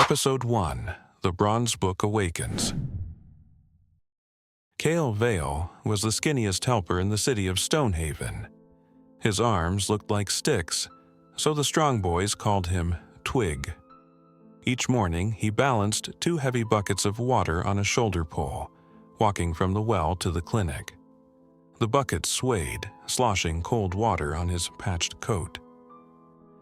Episode 1, The Bronze Book Awakens. Kael Vale was the skinniest helper in the city of Stonehaven. His arms looked like sticks, so the strong boys called him Twig. Each morning, he balanced 2 heavy buckets of water on a shoulder pole, walking from the well to the clinic. The buckets swayed, sloshing cold water on his patched coat.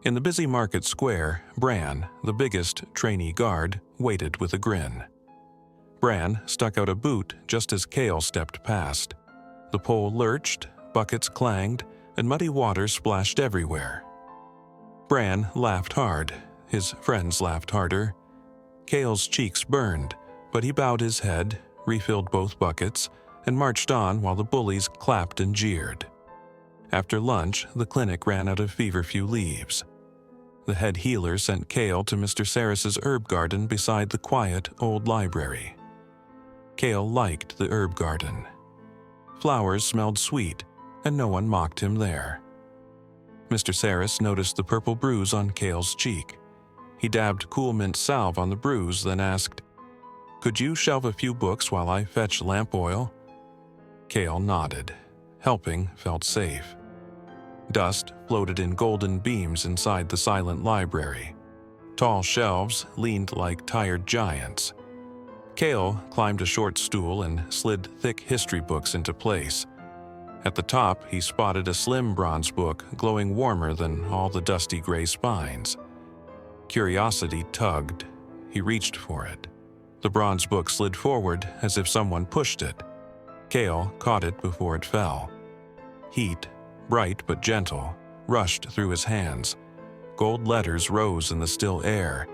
In the busy market square, Bran, the biggest trainee guard, waited with a grin. Bran stuck out a boot just as Kael stepped past. The pole lurched, buckets clanged, and muddy water splashed everywhere. Bran laughed hard. His friends laughed harder. Kael's cheeks burned, but he bowed his head, refilled both buckets, and marched on while the bullies clapped and jeered. After lunch, the clinic ran out of feverfew leaves. The head healer sent Kael to Mr. Sarris's herb garden beside the quiet old library. Kael liked the herb garden. Flowers smelled sweet, and no one mocked him there. Mr. Sarris noticed the purple bruise on Kael's cheek. He dabbed cool mint salve on the bruise, then asked, "Could you shelve a few books while I fetch lamp oil?" Kael nodded. Helping felt safe. Dust floated in golden beams inside the silent library. Tall shelves leaned like tired giants. Kael climbed a short stool and slid thick history books into place. At the top, he spotted a slim bronze book glowing warmer than all the dusty gray spines. Curiosity tugged. He reached for it. The bronze book slid forward as if someone pushed it. Kael caught it before it fell. Heat, bright but gentle, rushed through his hands. Gold letters rose in the still air.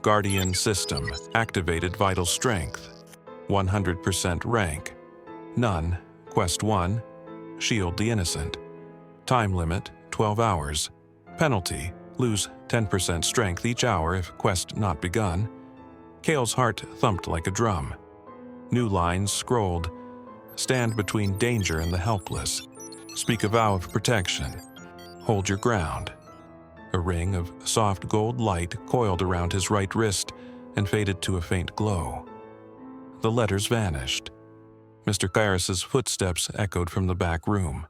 Guardian System, activated vital strength. 100% rank. None, Quest 1, shield the innocent. Time limit, 12 hours. Penalty, lose 10% strength each hour if quest not begun. Kael's heart thumped like a drum. New lines scrolled. Stand between danger and the helpless. Speak a vow of protection. Hold your ground. A ring of soft gold light coiled around his right wrist and faded to a faint glow. The letters vanished. Mr. Sarris's footsteps echoed from the back room.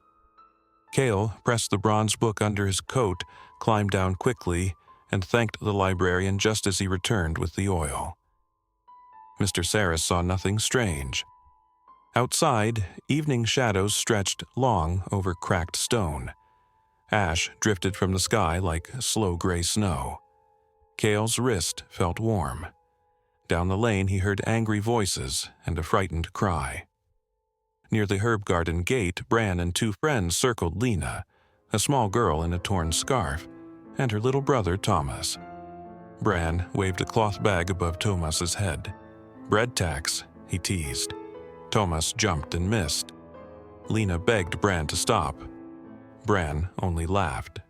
Kael pressed the bronze book under his coat, climbed down quickly, and thanked the librarian just as he returned with the oil. Mr. Sarris saw nothing strange. Outside, evening shadows stretched long over cracked stone. Ash drifted from the sky like slow gray snow. Kael's wrist felt warm. Down the lane he heard angry voices and a frightened cry. Near the herb garden gate, Bran and 2 friends circled Lena, a small girl in a torn scarf, and her little brother Thomas. Bran waved a cloth bag above Thomas's head. "Bread tax," he teased. Thomas jumped and missed. Lena begged Bran to stop. Bran only laughed.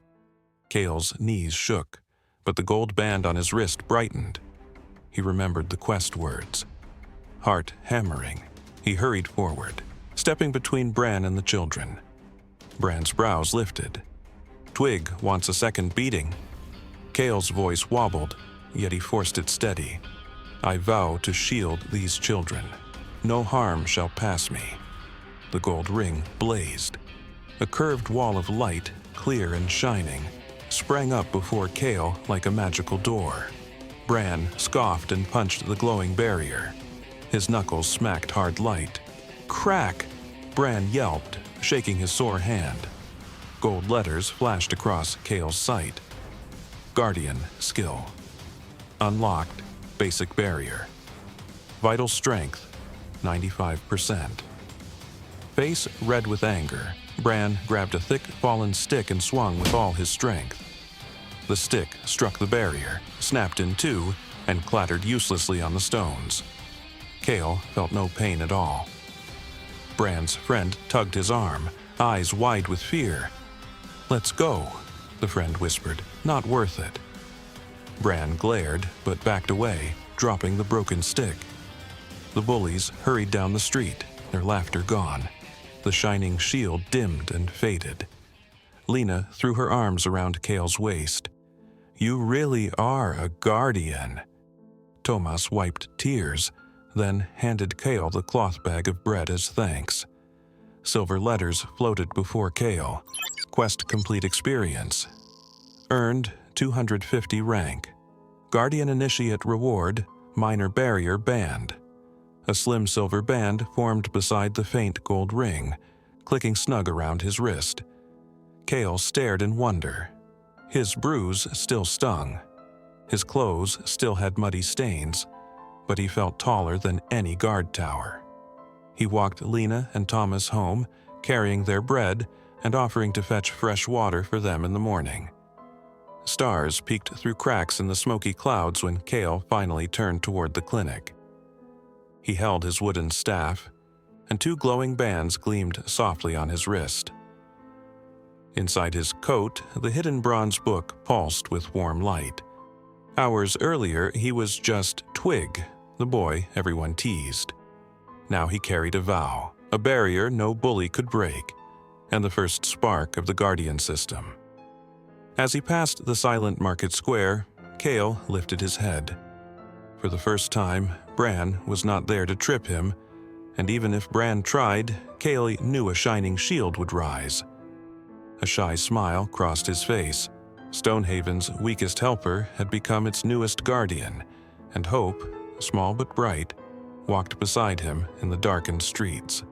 Kael's knees shook, but the gold band on his wrist brightened. He remembered the quest words. Heart hammering, he hurried forward, stepping between Bran and the children. Bran's brows lifted. "Twig wants a second beating." Kael's voice wobbled, yet he forced it steady. "I vow to shield these children. No harm shall pass me." The gold ring blazed. A curved wall of light, clear and shining, sprang up before Kael like a magical door. Bran scoffed and punched the glowing barrier. His knuckles smacked hard light. "Crack!" Bran yelped, shaking his sore hand. Gold letters flashed across Kael's sight. Guardian skill. Unlocked basic barrier. Vital strength, 95%. Face red with anger, Bran grabbed a thick fallen stick and swung with all his strength. The stick struck the barrier, snapped in 2, and clattered uselessly on the stones. Kael felt no pain at all. Bran's friend tugged his arm, eyes wide with fear. "Let's go," the friend whispered. "Not worth it." Bran glared, but backed away, dropping the broken stick. The bullies hurried down the street, their laughter gone. The shining shield dimmed and faded. Lena threw her arms around Kael's waist. "You really are a guardian." Tomas wiped tears, then handed Kael the cloth bag of bread as thanks. Silver letters floated before Kael. Quest complete experience. Earned 250 rank. Guardian Initiate reward, minor barrier banned. A slim silver band formed beside the faint gold ring, clicking snug around his wrist. Kael stared in wonder. His bruise still stung. His clothes still had muddy stains, but he felt taller than any guard tower. He walked Lena and Thomas home, carrying their bread and offering to fetch fresh water for them in the morning. Stars peeked through cracks in the smoky clouds when Kael finally turned toward the clinic. He held his wooden staff, and two glowing bands gleamed softly on his wrist. Inside his coat, the hidden bronze book pulsed with warm light. Hours earlier, he was just Twig, the boy everyone teased. Now he carried a vow, a barrier no bully could break, and the first spark of the Guardian system. As he passed the silent market square, Kael lifted his head. For the first time, Bran was not there to trip him, and even if Bran tried, Kael knew a shining shield would rise. A shy smile crossed his face. Stonehaven's weakest helper had become its newest guardian, and hope, small but bright, walked beside him in the darkened streets.